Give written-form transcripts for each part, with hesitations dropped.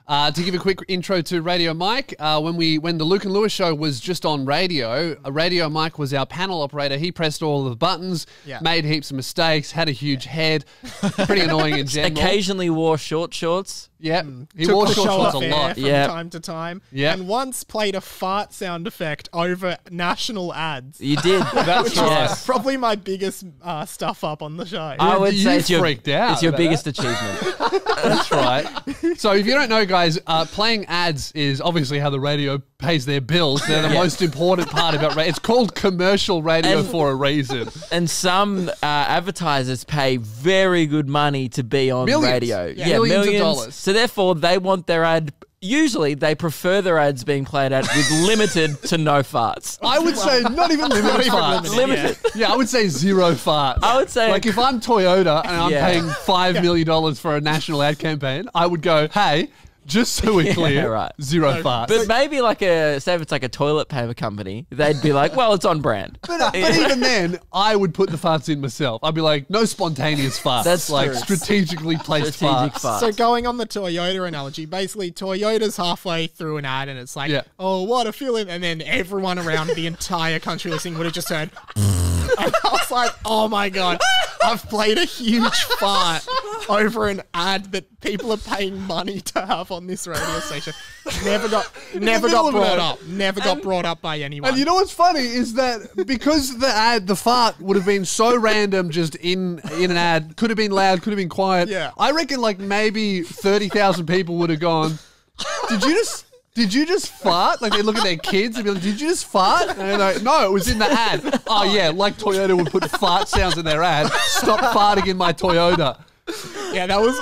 To give a quick intro to Radio Mike, when the Luke and Lewis show was just on radio, Radio Mike was our panel operator. He pressed all of the buttons, made heaps of mistakes, had a huge head, pretty annoying in general. Occasionally wore short shorts. Yeah, he wore short shorts a lot. From time to time. Yeah, and once played a fart sound effect over national ads. You did. That's right. Probably my biggest stuff up on the show. I would say you freaked out. It's your biggest achievement. That's right. So if you don't know, guys, playing ads is obviously how the radio pays their bills. They're the most important part about radio. It's called commercial radio for a reason. And some advertisers pay very good money to be on radio. Yeah, millions of dollars. So therefore, they want their ad. Usually, they prefer their ads being played at with limited to no farts. I would say not even limited farts. Limited. Yeah, I would say zero farts. I would say, like, if I'm Toyota and I'm paying $5 million for a national ad campaign, I would go, hey, just so we're clear, zero farts. But maybe say if it's like a toilet paper company, they'd be like, well, it's on brand. But even then, I would put the farts in myself. I'd be like, no spontaneous farts. That's like true. strategically placed farts. So going on the Toyota analogy, basically Toyota's halfway through an ad and it's like, oh, what a feeling. And then everyone around the entire country listening would have just heard, and I was like, oh my God, I've played a huge fart over an ad that people are paying money to have on this radio station. Never got brought up. Never got brought up by anyone. And you know what's funny is that because the fart would have been so random, just in an ad, could have been loud, could have been quiet. Yeah. I reckon like maybe 30,000 people would have gone, Did you just fart? Like they look at their kids and be like, did you just fart? And they're like, no, it was in the ad. Oh yeah, like Toyota would put fart sounds in their ad. Stop farting in my Toyota. Yeah, that was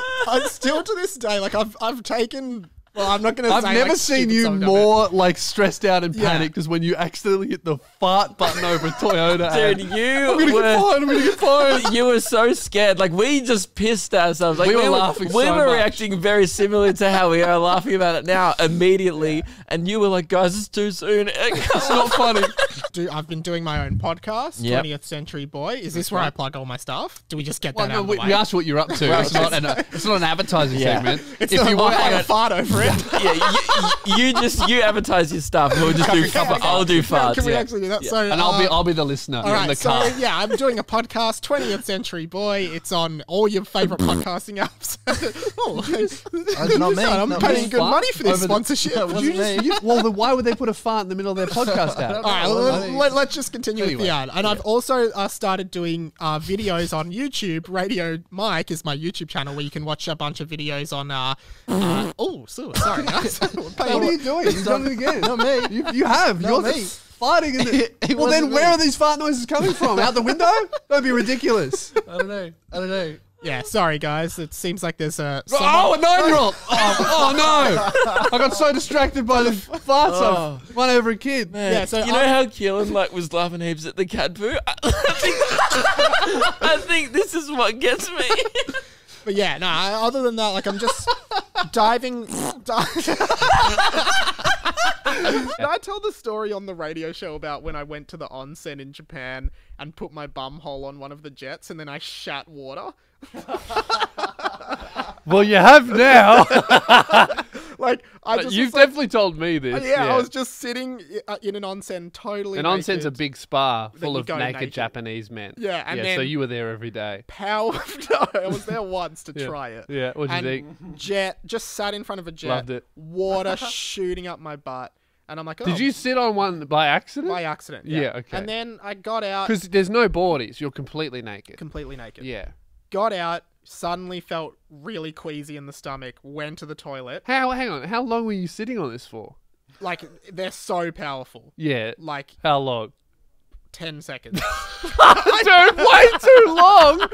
still to this day. Like I've taken. Well, I'm not going to say. I've never seen you more like stressed out and panicked because when you accidentally hit the fart button over a Toyota ad. Dude, I'm gonna get fired. You were so scared. Like we just pissed ourselves. Like we were laughing. We were reacting very similar to how we are laughing about it now immediately. And you were like, guys, it's too soon. It's not funny. I've been doing my own podcast, 20th Century Boy. Is this where I plug all my stuff? Do we just get that out of the way? We asked what you're up to. It's not an advertising segment. It's if you want a fart over it. You advertise your stuff. We'll just do. I'll do farts. Can we actually do that? So, and I'll be the listener in the car. So I'm doing a podcast, 20th Century Boy. It's on all your favorite podcasting apps. I'm paying good money for this sponsorship. Well, then why would they put a fart in the middle of their podcast ad? All right, let's just continue with the ad. And I've also started doing videos on YouTube. Radio Mike is my YouTube channel where you can watch a bunch of videos on. Sorry, guys. What are you doing? You've done it again. Not me. You have. Not You're me. farting in the... Well, then where are these fart noises coming from? Out the window? Don't be ridiculous. I don't know. Yeah, sorry, guys. It seems like there's a... a 9-year-old! Oh, no! I got so distracted by the farts. I run over a kid. Man, yeah, so you know how Keelan was laughing heaps at the cat poo? I think this is what gets me. But yeah, no, other than that, like I'm just diving. Did I tell the story on the radio show about when I went to the onsen in Japan and put my bum hole on one of the jets and then I shat water? Well, you have now. You've definitely told me this. Yeah, I was just sitting in an onsen, totally naked. Onsen's a big spa full of naked Japanese men. Yeah, and then so you were there every day. No, I was there once to try it. Yeah, what'd you think? Jet, just sat in front of a jet. Loved it. Water shooting up my butt. And I'm like, oh. Did you sit on one by accident? By accident, yeah. Yeah, okay. And then I got out. Because there's no boardies. You're completely naked. Completely naked. Yeah. Got out, suddenly felt really queasy in the stomach, went to the toilet. Hang on. How long were you sitting on this for? Like, they're so powerful. Yeah. Like... How long? 10 seconds. Dude, way too long!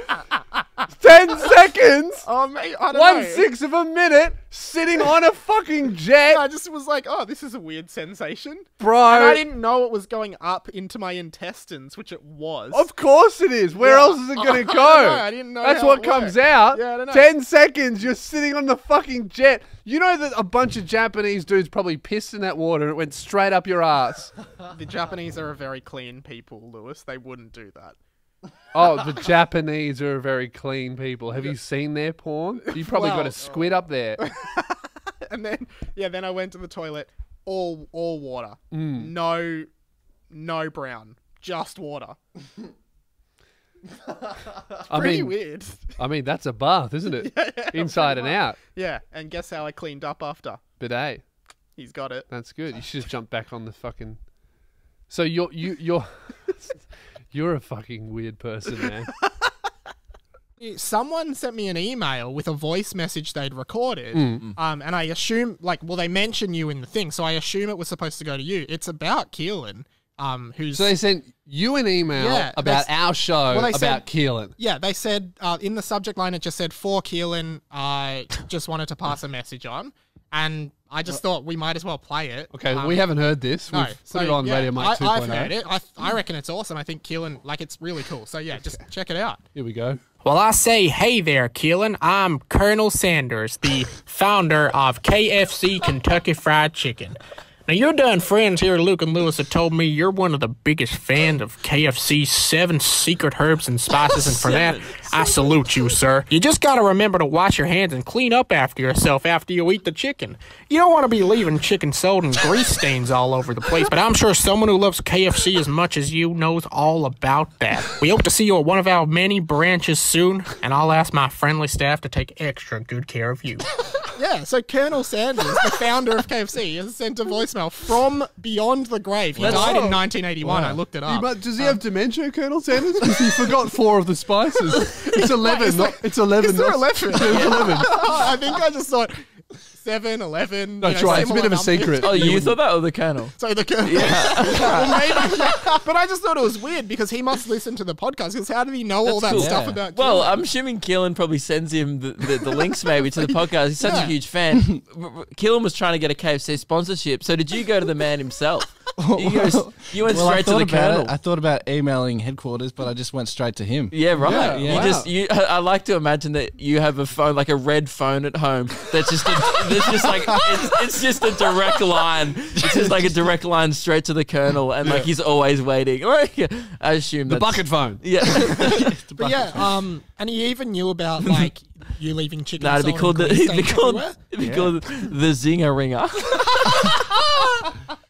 10 seconds! Oh, mate, I don't know. 1/6 of a minute sitting on a fucking jet! I just was like, oh, this is a weird sensation. Bro. And I didn't know it was going up into my intestines, which it was. Of course it is. Where else is it going to go? I didn't know. That's what comes out. Yeah, I don't know. 10 seconds, you're sitting on the fucking jet. You know that a bunch of Japanese dudes probably pissed in that water and it went straight up your ass. The Japanese are a very clean people, Lewis. They wouldn't do that. Oh, the Japanese are very clean people. Have you seen their porn? You probably got a squid up there. And then then I went to the toilet, all water. No brown, just water. Pretty weird. I mean, that's a bath, isn't it? Inside and out. Yeah, and guess how I cleaned up after? Bidet. He's got it. That's good. You should just jump back on the fucking... So you're you're a fucking weird person, man. Someone sent me an email with a voice message they'd recorded, and I assume, they mention you in the thing, so I assume it was supposed to go to you. It's about Keelan, who's... So they sent you an email about our show about Keelan. Yeah, they said, in the subject line, it just said, for Keelan, I just wanted to pass a message on, and I just thought we might as well play it. Okay, we haven't heard this. We've put it on Radio Mike 2.0. I've heard it. I reckon it's awesome. I think Keelan, it's really cool. So yeah, just check it out. Here we go. Well, I say, hey there, Keelan. I'm Colonel Sanders, the founder of KFC Kentucky Fried Chicken. Now, your done friends here, Luke and Lewis, have told me you're one of the biggest fans of KFC's 7 secret herbs and spices, and for that, I salute you, sir. You just gotta remember to wash your hands and clean up after yourself after you eat the chicken. You don't want to be leaving chicken salt and grease stains all over the place, but I'm sure someone who loves KFC as much as you knows all about that. We hope to see you at one of our many branches soon, and I'll ask my friendly staff to take extra good care of you. Yeah, so Colonel Sanders, the founder of KFC, has sent a voicemail from beyond the grave. He died in 1981. Wow. I looked it up. Does he have dementia, Colonel Sanders? Because he forgot 4 of the spices. It's 11. It's 11. Is there 11? It's 11. I think I just thought 7, 11. That's right. It's a bit of a secret. Oh, you thought that, or the Colonel? So the Colonel. Yeah. Well, maybe. But I just thought it was weird because he must listen to the podcast. Because how did he know all that stuff about Keelan? Well, I'm assuming Keelan probably sends him the links maybe to the podcast. He's such a huge fan. Keelan was trying to get a KFC sponsorship. So did you go to the man himself? You went straight to the Colonel. I thought about emailing headquarters, but I just went straight to him. Yeah, right. Yeah. I like to imagine that you have a phone, like a red phone at home. That's just it's just a direct line. It's just like a direct line straight to the Colonel, and he's always waiting. I assume the bucket phone. Yeah. But yeah, and he even knew about you leaving chicken. No, it'd be called the Zinger Ringer.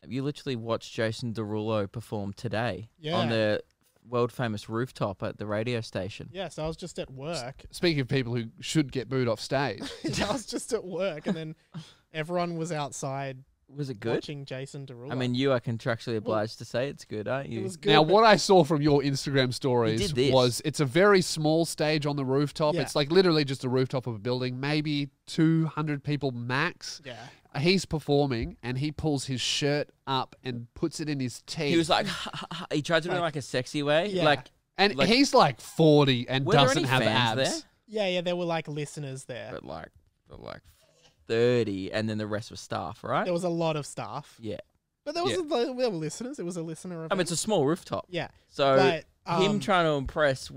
You literally watched Jason Derulo perform today on the world famous rooftop at the radio station. Yes, I was just at work. Speaking of people who should get booed off stage. I was just at work, and then everyone was outside. Was it good? Watching Jason Derulo. I mean, you are contractually obliged to say it's good, aren't you? It was good. Now, what I saw from your Instagram stories was it's a very small stage on the rooftop. Yeah. It's like literally just a rooftop of a building, maybe 200 people max. Yeah. He's performing and he pulls his shirt up and puts it in his teeth. He was like, he tried to do it in like a sexy way. Yeah. He's like 40 and doesn't have abs. There? Yeah, there were like listeners there. But like 30, and then the rest was staff, right? There was a lot of staff. Yeah. But there were listeners. It was a listener event. I mean, it's a small rooftop. Yeah. So him trying to impress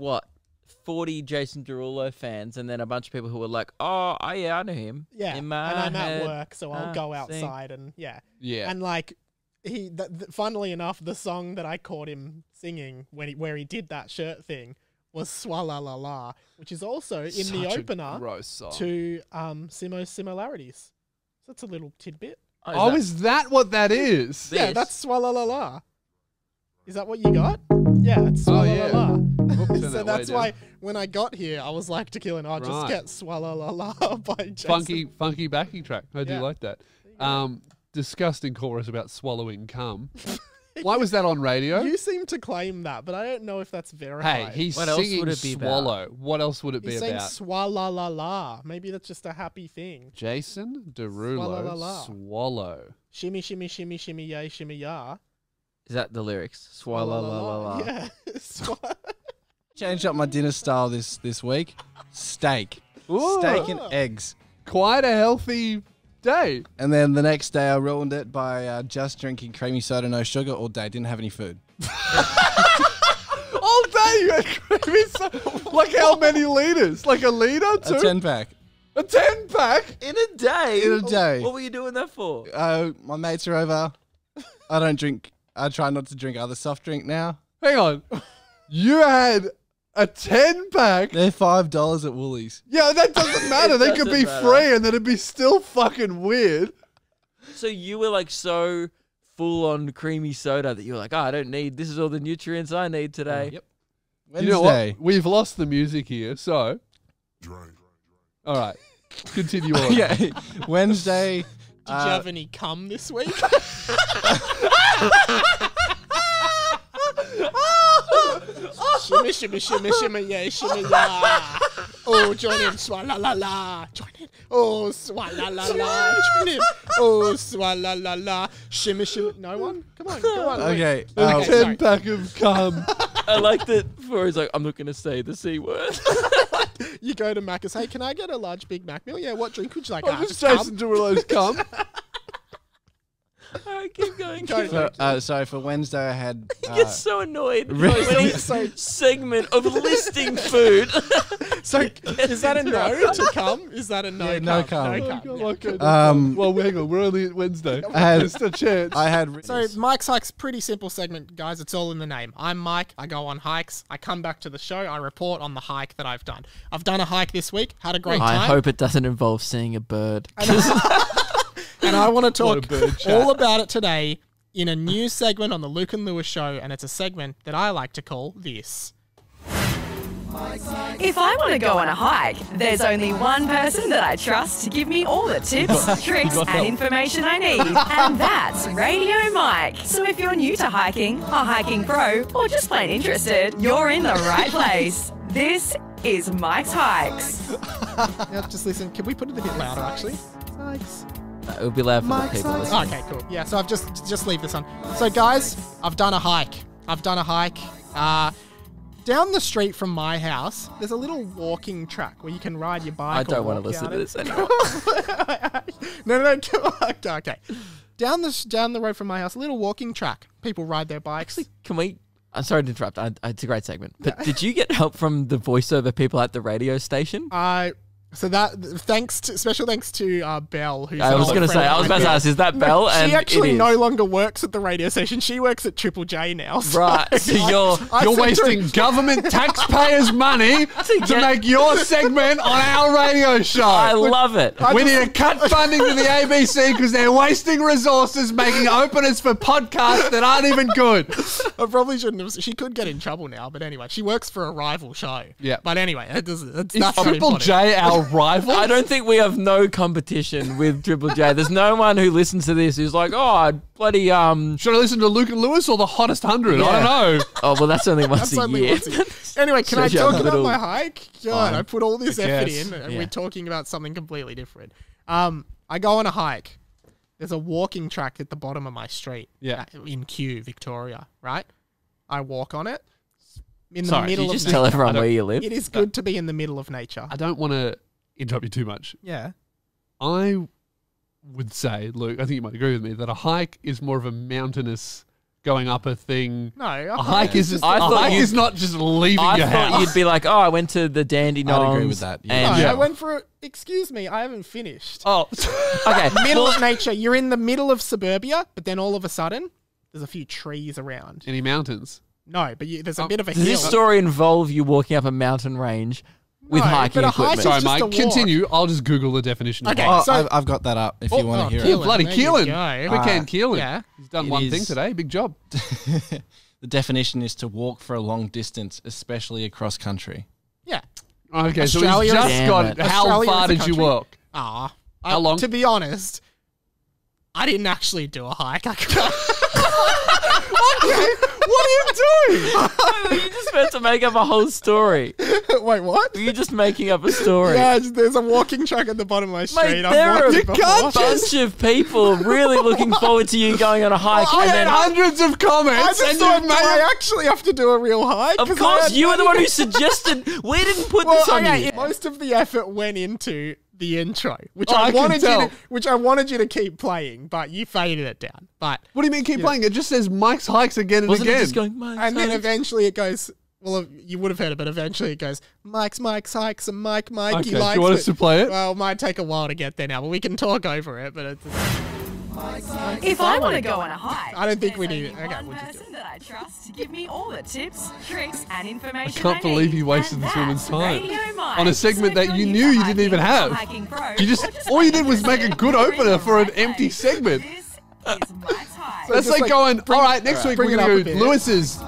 40 Jason Derulo fans, and then a bunch of people who were like, oh yeah, I know him. Yeah. And I'm at work, so I'll go outside and yeah. And funnily enough, the song that I caught him singing where he did that shirt thing was Swalla La La, which is also in the opener to Simo's Similarities. So that's a little tidbit. Is that what that is? Yeah, that's Swalla La La. Is that what you got? Yeah, it's Swalla La La. So that's why when I got here, I was like to Keelan, just get Swalla La La by Jason. Funky backing track. I do like that. Disgusting chorus about swallowing cum. Why was that on radio? You seem to claim that, but I don't know if that's verified. Hey, he's singing Swallow. What else would it be about? He's saying Swalla La La. Maybe that's just a happy thing. Jason Derulo, Swallow. Shimmy, shimmy, shimmy, shimmy, yay, shimmy, ya. Is that the lyrics? Swalla La La La. Yeah. Changed up my dinner style this week. Steak. Ooh. Steak and eggs. Quite a healthy day. And then the next day I ruined it by just drinking creamy soda, no sugar all day. Didn't have any food. All day you had creamy soda? Like how many litres? Like a litre? 2? A 10-pack. A 10-pack? In a day? In a day. What were you doing that for? My mates are over. I don't drink. I try not to drink other soft drink now. Hang on. You had A 10-pack? They're $5 at Woolies. Yeah, that doesn't matter. They could doesn't be matter. free and then it'd be still fucking weird. So you were like so full on creamy soda that you were like, oh, I don't need, this is all the nutrients I need today. Yep. You know what? We've lost the music here, so. All right. Continue on. Yeah. Wednesday. Did you have any cum this week? Shimmy, shimmy, shimmy, shimmy, yeah, shimmy, yeah. Oh, join in, swalla la la. Join in. Oh, swalla la la. Join in. Oh, swalla la la. Shimmy, shimmy. No one? Come on. Okay. A Okay, sorry. 10-pack of cum. I like that before he's like, I'm not going to say the C word. You go to Macca's. Hey, can I get a large Big Mac meal? Yeah, what drink would you like? I'm Just just cum. Jason Derulo's cum. All right, keep going. Go, Keep go. going. So for Wednesday, I had. He gets so annoyed really? when he's segment of listing food. So, is that a no to cum? Is that a no? Yeah, no cum? cum. No Oh, cum. God, okay, no Um, cum. Well, hang on. We're only at Wednesday. I had- Just a chance. I had. So Mike's Hikes, pretty simple segment, guys. It's all in the name. I'm Mike. I go on hikes. I come back to the show. I report on the hike that I've done. I've done a hike this week. Had a great I time. hope it doesn't involve seeing a bird. And I want to What a talk bird chat. all about it today in a new segment on the Luke and Lewis show, and it's a segment that I like to call this. If I want to go on a hike, there's only one person that I trust to give me all the tips, tricks, and information I need, and that's Radio Mike. So if you're new to hiking, a hiking pro, or just plain interested, you're in the right place. This is Mike's Hikes. Now, just listen. Can we put it a bit louder, actually? Hikes. It would be loud for the Mike's people Hikes. listening. Okay, cool. Yeah, so I've just leave this on. So guys, I've done a hike. Down the street from my house, there's a little walking track where you can ride your bike. I don't or want to walk listen down to it. this anymore. No. Okay. Down the road from my house, a little walking track. People ride their bikes. Can we? I'm sorry to interrupt. It's a great segment. But did you get help from the voiceover people at the radio station? So special thanks to Belle, who's I was going to say, I was about to ask, is that Belle? And she actually it is. no longer works at the radio station. She works at Triple J now. So Right, so you're You're sent her- wasting government taxpayers' money to get- make your segment on our radio show. I love it. We need to cut funding to the ABC because they're wasting resources making openers for podcasts that aren't even good. I probably shouldn't have. She could get in trouble now, but anyway, she works for a rival show. Yeah. But anyway, that's Is not Triple important. J our rival? I don't think we have no competition with Triple J. There's no one who listens to this who's like, oh, bloody Should I listen to Luke and Lewis or the Hottest 100? I don't know. Oh, well, that's only once That's a only year. once a year. Anyway, can I Shows you talk how about little- my hike? God, I put all this effort guess. in, and Yeah. we're talking about something completely different. I go on a hike. There's a walking track at the bottom of my street. Yeah. In Kew, Victoria. Right. I walk on it. In the Sorry, middle You of just nature. tell everyone where you live. It is good to be in the middle of nature. I don't want to interrupt you too much. Yeah. I would say, Luke, I think you might agree with me, that a hike is more of a mountainous going up a thing. No, A hike is I thought you'd- is not just leaving I your thought house. you'd be like, oh, I went to the Dandenongs. I'd agree with that, yeah. And No, I went for it. Excuse me, I haven't finished. Oh, okay, Middle well, of nature. You're in the middle of suburbia, but then all of a sudden, there's a few trees around. any mountains? No, but there's a bit of a does hill. this story involve you walking up a mountain range with No, hiking but a hike equipment? is Sorry, just a Mike. walk. Continue. I'll just Google the definition. Okay. Of Oh, So- I've got that up if you want to hear Keelan, it. bloody there you Keelan. go. Quick hand Keelan. Yeah. He's done It one thing is- today. Big job. The definition is to walk for a long distance, especially across country. Yeah. Okay, so Australia he's is- just Damn got it. how Australia far is a did you country. walk? How long? To be honest, I didn't actually do a hike. What are you doing? You just meant to make up a whole story. Wait, what? You're just making up a story. Yeah, there's a walking track at the bottom of my street. Mate, I've there are walked a it before. bunch of people really looking forward to you going on a hike. I and had then, hundreds of I comments, just and thought, you've do I made actually have to do a real hike? of 'Cause I course, had you were the money. one who suggested. We didn't put Well, this on okay, you. most of the effort went into the intro, which Oh, I I can wanted tell. which I wanted you to keep playing, but you faded it down. But What do you mean keep playing? It just says Mike's hikes again and Wasn't again. it just going, "Mike's and then hikes"? eventually it goes. Well, you would have heard it, but eventually it goes, Mike's hikes and Mikey Okay, do likes you want it. us to play it? Well, it might take a while to get there now, but we can talk over it. But it's If I want to go on a hike, I don't think we there's need- only okay, one we'll just do person that I trust to give me all the tips, tricks, and information can't believe need. you wasted And this woman's that's time Radio Mike. on a segment So if that you're you new knew to you didn't even hiking, have. Hiking Pro, You just or all you plain did was make a interested, good you're opener in for an the right empty place. segment. This is Mike's Hike. That's just like going, all right, next week we're bring it going up to a do bit. Lewis's.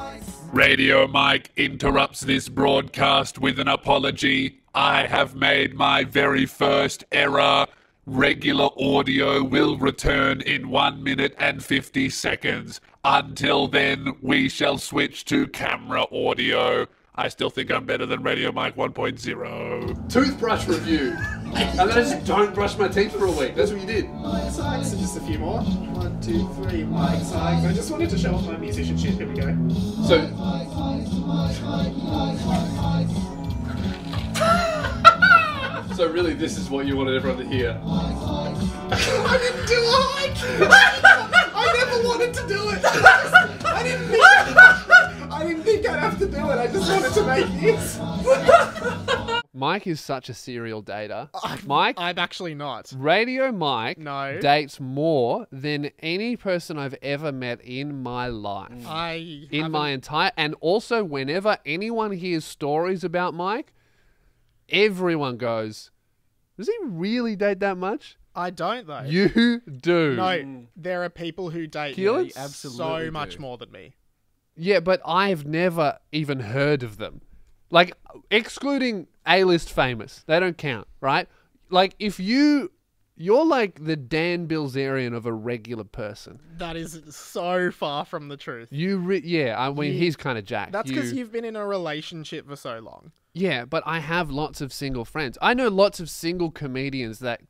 Radio Mike interrupts this broadcast with an apology. I have made my very first error. Regular audio will return in 1 minute and 50 seconds. Until then, we shall switch to camera audio. I still think I'm better than Radio Mike 1.0. Toothbrush review. And then I just don't brush my teeth for a week. That's what you did. Mike Sykes, and just a few more. 1, 2, 3, Mike Sykes. I just wanted to show off my musicianship. Here we go. So, so really, this is what you wanted everyone to hear. I didn't do a hike! I never wanted to do it! I didn't think I'd have to do it. I just wanted to make this. Mike is such a serial dater. Mike, I'm actually not. Radio Mike No. dates more than any person I've ever met in my life. In my entire... And also, whenever anyone hears stories about Mike, everyone goes, does he really date that much? I don't though. You do. No, there are people who date Keelan? me Absolutely so much do. more than me. Yeah, but I've never even heard of them. Like, excluding A-list famous. They don't count, right? Like, if you're like the Dan Bilzerian of a regular person. That is so far from the truth. I mean, he's kind of jacked. That's because you've been in a relationship for so long. Yeah, but I have lots of single friends. I know lots of single comedians that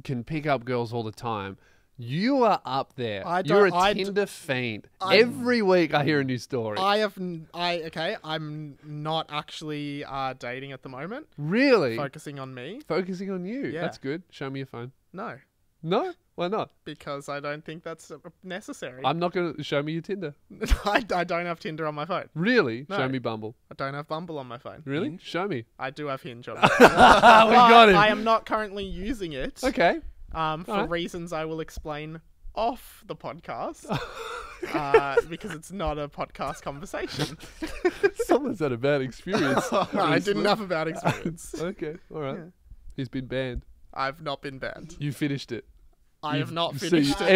can pick up girls all the time. You are up there. You're a Tinder fiend. Every week I hear a new story. I'm not actually dating at the moment. Really? Focusing on me. Focusing on you. Yeah. That's good. Show me your phone. No, No? Why not? because I don't think that's necessary. I'm not going to show me your Tinder. I don't have Tinder on my phone. Really? No. Show me Bumble. I don't have Bumble on my phone. Really? Show me. I do have Hinge on my phone. We got him. I am not currently using it. Okay. For Alright. reasons I will explain off the podcast. Because it's not a podcast conversation. Someone's had a bad experience. I didn't have a bad experience. Okay. All right. He's been banned. I've not been banned. You finished it. I have not So finished it.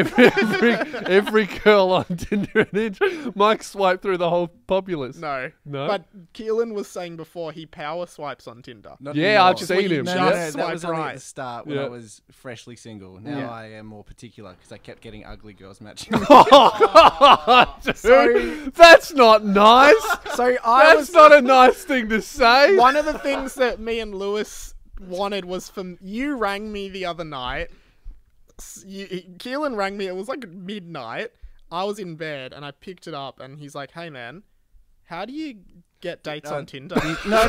every girl on Tinder and Hinge, Mike swiped through the whole populace. No. No? But Keelan was saying before he power swipes on Tinder. Not Yeah, anymore. I've seen him. No, Yeah. no, no, Just that was swipe only at right. the start when Yeah. I was freshly single. Now Yeah. I am more particular because I kept getting ugly girls matching. Oh, dude, Sorry. that's not nice. So I That's not a nice thing to say. One of the things that me and Lewis wanted was from you rang me the other night. Keelan rang me. It was like midnight. I was in bed and I picked it up and he's like, "Hey man, how do you get dates on Tinder?" No.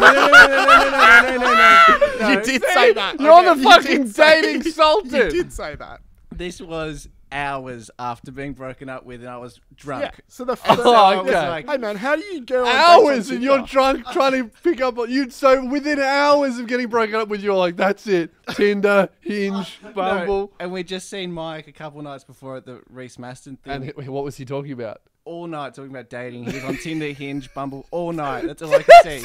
You did say that. You're Okay, the you fucking did say- dating You sultan. did say that. This was hours after being broken up with, and I was drunk. Yeah. So the And first so I okay. was like, hey man, how do you go on Hours dates on and you're Tinder? drunk trying to pick up on you. So within hours of getting broken up with, you're like, that's it. Tinder, Hinge, Bumble. no. And we'd just seen Mike a couple nights before at the Reese Maston thing. And what was he talking about? all night talking about dating. He was on Tinder, Hinge, Bumble all night. That's all I could see.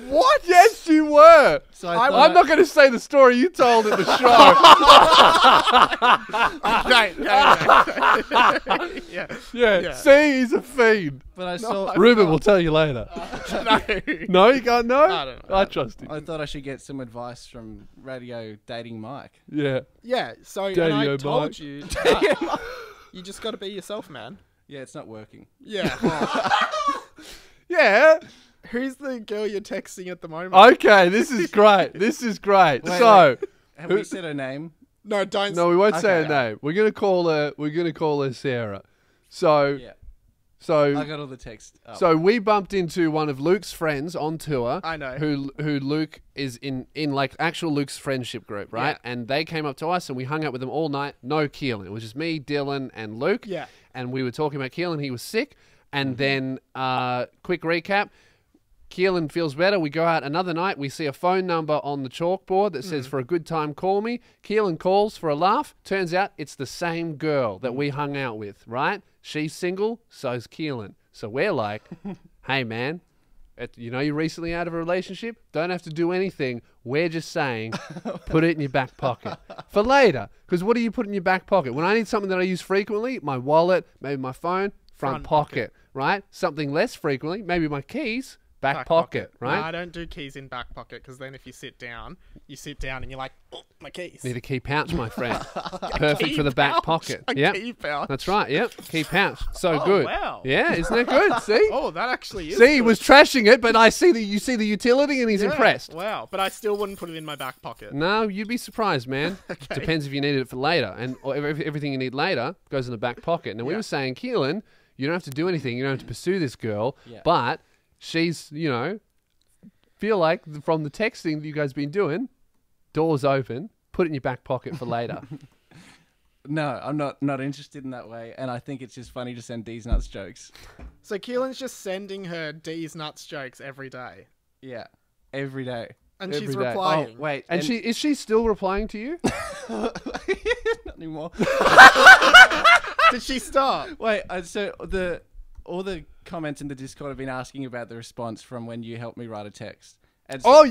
What? Yes, you were. So I thought- I'm not going to say the story you told at the show. Right. Yeah. Yeah. See, he's a fiend. But I saw. Ruben will tell you later. No. No, you can't know? I don't know. I trust him. I thought I should get some advice from radio dating Mike. Yeah. Yeah. So and Daddy I O told Mike. you. You just got to be yourself, man. Yeah, it's not working. Yeah. Yeah. Who's the girl you're texting at the moment? Okay, this is great. This is great. Wait, so, Have we said her name? No, don't. no, we won't say her Okay. name. We're gonna call her Sarah. So, Yeah. so, I got all the text up. so we bumped into one of Luke's friends on tour. I know. Who Luke is in like actual Luke's friendship group, right? Yeah. And they came up to us and we hung out with them all night. No Keelan. It was just me, Dylan, and Luke. Yeah. And we were talking about Keelan. He was sick. And then, quick recap. Keelan feels better. We go out another night. We see a phone number on the chalkboard that says, for a good time, call me. Keelan calls for a laugh. Turns out it's the same girl that we hung out with, right? She's single, so's Keelan. So we're like, hey, man, you're recently out of a relationship? Don't have to do anything. We're just saying, put it in your back pocket for later. Because what do you put in your back pocket? When I need something that I use frequently, my wallet, maybe my phone, front pocket, right? Something less frequently, maybe my keys, back pocket, right? No, I don't do keys in back pocket because then if you sit down and you're like, oh, my keys. Need a key pouch, my friend. Perfect for the back pocket. A key pouch. That's right. Yep. Key pouch. So good. Wow. Yeah, isn't that good? See? Oh, that actually is. See, he was trashing it, but I see that you see the utility and he's impressed. Wow. But I still wouldn't put it in my back pocket. No, you'd be surprised, man. Depends if you need it for later. And everything you need later goes in the back pocket. Now, we were saying, Keelan, you don't have to do anything. You don't have to pursue this girl. Yeah. But she's, feel like from the texting that you guys been doing, doors open, put it in your back pocket for later. No, I'm not interested in that way, and I think it's just funny to send D's nuts jokes. So Keelan's just sending her D's nuts jokes every day. Yeah, every day. And Every she's day. replying. Oh, wait. And is she still replying to you? Not anymore. Did she stop? Wait, so all the comments in the Discord have been asking about the response from when you helped me write a text. And so,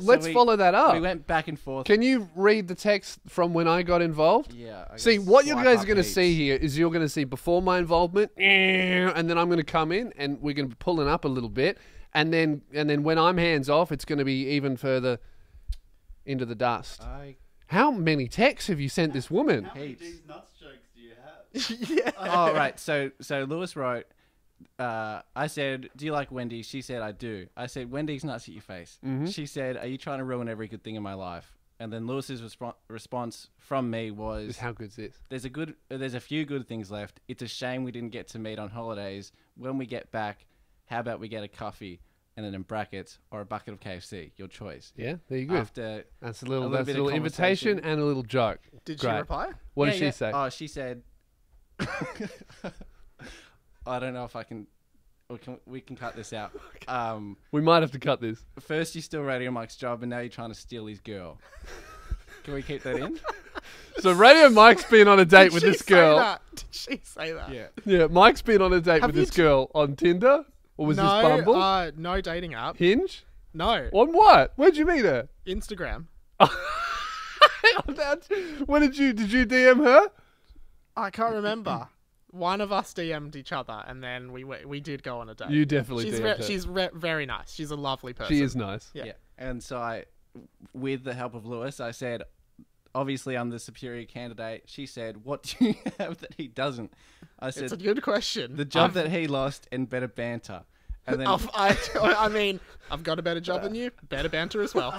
let's follow that up. We went back and forth. Can you read the text from when I got involved? Yeah. See, what you guys are going to see here is you're going to see before my involvement, and then I'm going to come in and we're going to be pulling up a little bit, and then when I'm hands off, it's going to be even further into the dust. How many texts have you sent this woman? How many D's nuts jokes do you have? Oh, right. So Lewis wrote, I said, do you like Wendy's? She said, I do. I said, Wendy's nuts at your face. Mm-hmm. She said, are you trying to ruin every good thing in my life? And then Lewis's response from me was, how good's this? There's a few good things left. It's a shame we didn't get to meet on holidays. When we get back, how about we get a coffee? And then in brackets, or a bucket of KFC, your choice. Yeah, there you go. After that's a little invitation and a little joke. Did she reply? What did she say? Oh, she said, I don't know if I can. We can cut this out. We might have to cut this. First, you steal Radio Mike's job, and now you're trying to steal his girl. Can we keep that in? So Radio Mike's been on a date with this girl. Did she say that? Yeah. Yeah, Mike's been on a date with this girl on Tinder, or was this Bumble? No dating app. Hinge? No. On what? Where'd you meet her? Instagram. When did you DM her? I can't remember. One of us DM'd each other, and then we did go on a date. You definitely DM'd her. She's very nice. She's a lovely person. She is nice. Yeah. And so with the help of Lewis, I said, obviously I'm the superior candidate. She said, what do you have that he doesn't? I said, it's a good question. The job that he lost and better banter. And then I mean, I've got a better job than you. Better banter as well.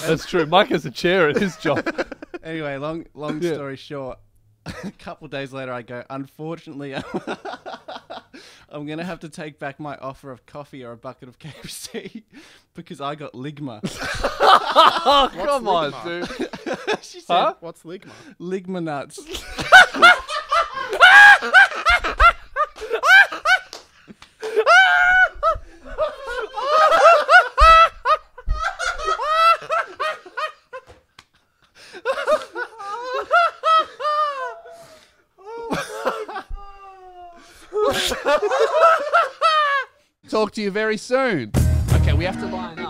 That's true. Mike has a chair at his job. Anyway, long story short, a couple of days later, I go, unfortunately, I'm going to have to take back my offer of coffee or a bucket of KFC because I got Ligma. Oh, come on, dude. She said, what's Ligma? Ligma nuts. Talk to you very soon. Okay, we have to line up.